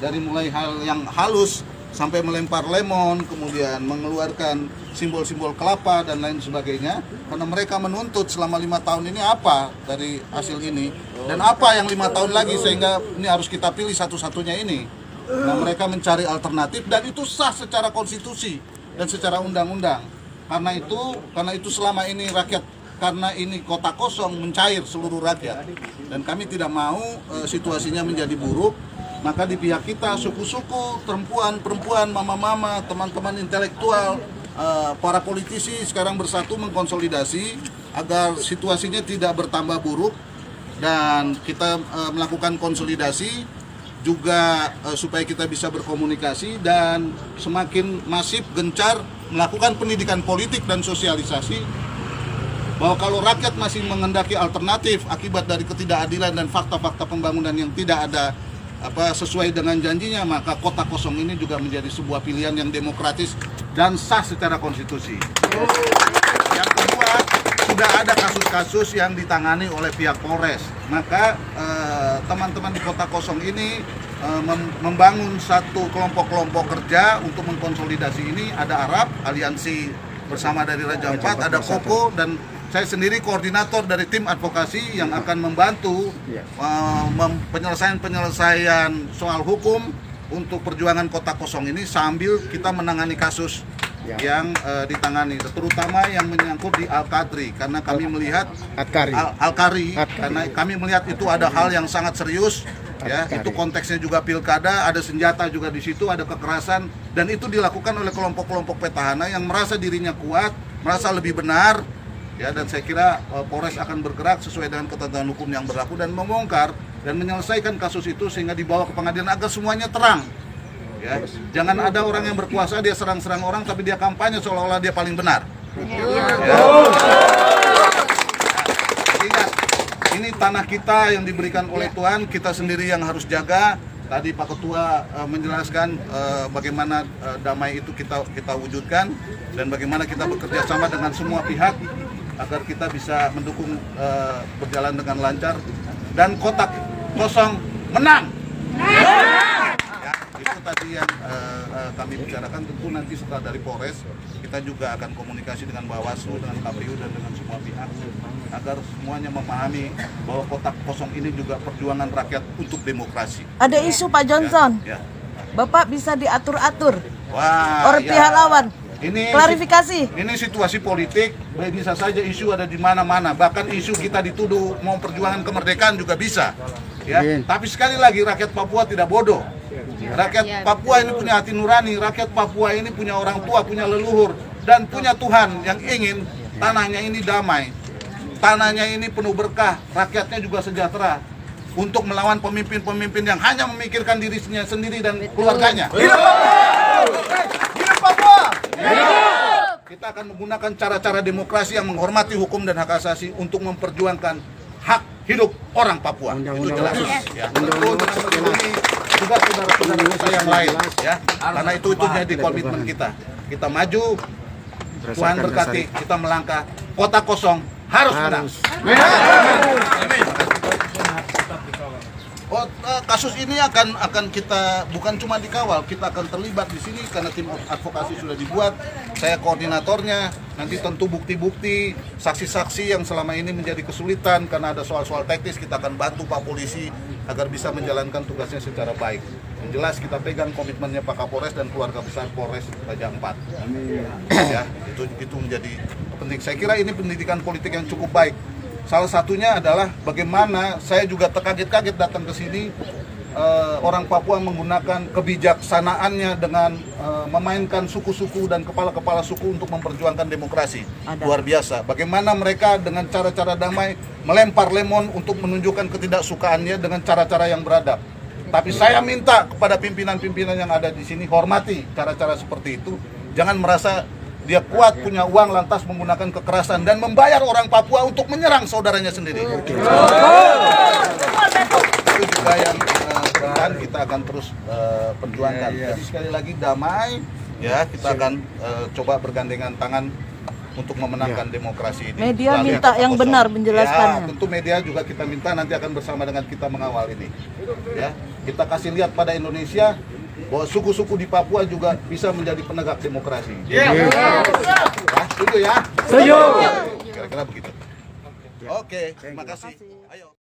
Dari mulai hal yang halus sampai melempar lemon, kemudian mengeluarkan simbol-simbol kelapa dan lain sebagainya, karena mereka menuntut selama 5 tahun ini apa dari hasil ini dan apa yang 5 tahun lagi, sehingga ini harus kita pilih satu-satunya ini. Nah, mereka mencari alternatif dan itu sah secara konstitusi dan secara undang-undang. Karena itu selama ini rakyat, karena ini kota kosong, mencair seluruh rakyat dan kami tidak mau situasinya menjadi buruk. Maka di pihak kita, suku-suku, perempuan, mama-mama, teman-teman intelektual, para politisi sekarang bersatu mengkonsolidasi agar situasinya tidak bertambah buruk, dan kita melakukan konsolidasi juga supaya kita bisa berkomunikasi dan semakin masif, gencar melakukan pendidikan politik dan sosialisasi bahwa kalau rakyat masih menghendaki alternatif akibat dari ketidakadilan dan fakta-fakta pembangunan yang tidak ada sesuai dengan janjinya, maka kota kosong ini juga menjadi sebuah pilihan yang demokratis dan sah secara konstitusi. Yang kedua, sudah ada kasus-kasus yang ditangani oleh pihak Polres. Maka teman-teman di kota kosong ini membangun satu kelompok-kelompok kerja untuk mengkonsolidasi ini. Ada Arab, aliansi bersama dari Raja Ampat, ada Koko, dan saya sendiri koordinator dari tim advokasi yang akan membantu penyelesaian soal hukum untuk perjuangan kota kosong ini sambil kita menangani kasus yang ditangani, terutama yang menyangkut di Al-Qadri, karena kami melihat Al-Qari, karena kami melihat itu ada hal yang sangat serius. Ya, itu konteksnya juga pilkada, ada senjata juga di situ, ada kekerasan, dan itu dilakukan oleh kelompok-kelompok petahana yang merasa dirinya kuat, merasa lebih benar. Ya, dan saya kira Polres akan bergerak sesuai dengan ketentuan hukum yang berlaku dan membongkar dan menyelesaikan kasus itu sehingga dibawa ke pengadilan agar semuanya terang. Ya, jangan ada orang yang berkuasa dia serang-serang orang tapi dia kampanye seolah-olah dia paling benar. Ya. Ingat, ini tanah kita yang diberikan oleh Tuhan, kita sendiri yang harus jaga. Tadi Pak Ketua menjelaskan bagaimana damai itu kita wujudkan dan bagaimana kita bekerja sama dengan semua pihak agar kita bisa mendukung berjalan dengan lancar dan kota kosong menang. Ya, itu tadi yang kami bicarakan. Tentu nanti setelah dari Polres kita juga akan komunikasi dengan Bawaslu, dengan KPU dan dengan semua pihak agar semuanya memahami bahwa kota kosong ini juga perjuangan rakyat untuk demokrasi. Ada isu Pak Johnson, Bapak bisa diatur-atur oleh pihak lawan. Ini klarifikasi. Ini situasi politik, bisa saja isu ada di mana-mana. Bahkan isu kita dituduh mau perjuangan kemerdekaan juga bisa. Ya. Tapi sekali lagi rakyat Papua tidak bodoh. Rakyat Papua ini punya hati nurani. Rakyat Papua ini punya orang tua, punya leluhur, dan punya Tuhan yang ingin tanahnya ini damai. Tanahnya ini penuh berkah, rakyatnya juga sejahtera. Untuk melawan pemimpin-pemimpin yang hanya memikirkan dirinya sendiri dan keluarganya. Hidup Papua! Kita akan menggunakan cara-cara demokrasi yang menghormati hukum dan hak asasi untuk memperjuangkan hak hidup orang Papua. Itu jelas. Ya, tentu melindungi juga saudara-saudara kita yang lain. Ya, karena itu jadi komitmen kita. Kita maju, Tuhan berkati, kita melangkah. Kota kosong harus menang. Kasus ini akan kita bukan cuma dikawal, kita akan terlibat di sini karena tim advokasi sudah dibuat. Saya koordinatornya. Nanti tentu bukti-bukti, saksi-saksi yang selama ini menjadi kesulitan karena ada soal-soal teknis, kita akan bantu Pak Polisi agar bisa menjalankan tugasnya secara baik. Yang jelas kita pegang komitmennya Pak Kapolres dan keluarga besar Polres Raja Ampat. Ya, itu menjadi penting. Saya kira ini pendidikan politik yang cukup baik. Salah satunya adalah bagaimana saya juga terkaget-kaget datang ke sini, orang Papua menggunakan kebijaksanaannya dengan memainkan suku-suku dan kepala-kepala suku untuk memperjuangkan demokrasi. Luar biasa. Bagaimana mereka dengan cara-cara damai melempar lemon untuk menunjukkan ketidaksukaannya dengan cara-cara yang beradab. Tapi saya minta kepada pimpinan-pimpinan yang ada di sini, hormati cara-cara seperti itu. Jangan merasa dia kuat, punya uang, lantas menggunakan kekerasan dan membayar orang Papua untuk menyerang saudaranya sendiri. Itu juga yang kita akan terus perjuangkan. Jadi sekali lagi damai, ya kita akan coba bergandengan tangan untuk memenangkan demokrasi ini. Media Melalui minta kota yang kosong. benar menjelaskannya. Ya, tentu media juga kita minta nanti akan bersama dengan kita mengawal ini. Ya, kita kasih lihat pada Indonesia bahwa suku-suku di Papua juga bisa menjadi penegak demokrasi. Ya, setuju ya? Setuju. Kira-kira begitu. Oke, terima kasih. Ayo.